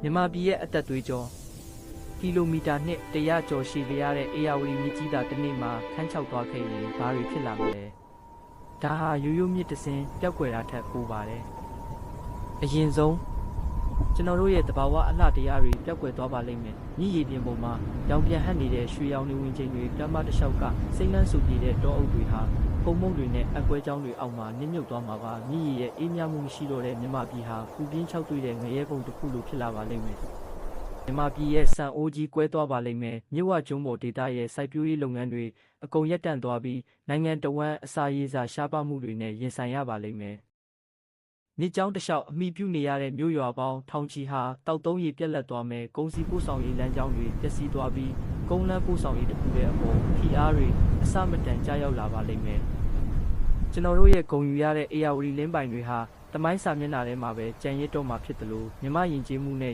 မြန်မာပြည်ရဲ့အသက်သွေးကြောကီလိုမီတာနှစ်100ကျော်ရှည်လျားတဲ့အေယာဝတီမြစ်ကြီးတာတစ်နေ့မှာခန်းချောက်သွားခဲ့ရင်ဘာတွေဖြစ်လာမလဲဒါဟာရိုးရိုးမြစ်တစ်စင်းပျောက်ကွယ်တာထက်ပိုပါတယ်အရင်ဆုံးကျွန်တော်တို့ရဲ့တဘာဝအလှတရားတွေပျောက်ကွယ်သွားပါလိမ့်မယ်မြစ်ရည်ပြင်ပေါ်မှာရောင်ပြန်ဟပ်နေတဲ့ရွှေရောင်နေဝင်ချိန်တွေကမ်းမတစ်လျှောက်ကစိမ့်လန်းဆူပြေတဲ့တောအုပ်တွေဟာကုန်းမုန့်တွေနဲ့အကွဲကြောင်းတွေအောက်မှာနစ်မြုပ်သွားမှာပါမြစ်ရည်ရဲ့အေးမြမှုမရှိတော့တဲ့မြမပြည်ဟာပူပြင်းခြောက်သွေ့တဲ့ငရဲပုံတစ်ခုလိုဖြစ်လာပါလိမ့်မယ်မြန်မာပြည်ရဲ့စံအိုးကြီးကွဲသွားပါလိမ့်မယ်မြစ်ဝကျွန်းပေါ်ဒေသရဲ့စိုက်ပျိုးရေးလုပ်ငန်းတွေအကုန်ရပ်တန့်သွားပြီးနိုင်ငံတော်ဝန်အစာရေးစာရှားပါမှုတွေနဲ့ရင်ဆိုင်ရပါလိမ့်မယ်မြစ်ကြောင်းတစ်လျှောက်အမိပြုနေရတဲ့မြို့ရွာပေါင်းထောင်ချီဟာတောက်သုံးရည်ပြက်လက်သွားမယ်ကုန်စည်ပို့ဆောင်ရေးလမ်းကြောင်းတွေပျက်စီးသွားပြီးကုန်းလမ်းပို့ဆောင်ရေးတစ်ခုရဲ့အပေါ်ဖိအားတွေအစမတန်ကြားရောက်လာပါလိမ့်မယ်ကျွန်တော်တို့ရဲ့ဂုဏ်ယူရတဲ့အေယာဝတီလင်းပိုင်တွေဟာတမိုင်းစာမျက်နှာထဲမှာပဲကြံရစ်တော့မှာဖြစ်တယ်လို့မြမယဉ်ကျေးမှုနဲ့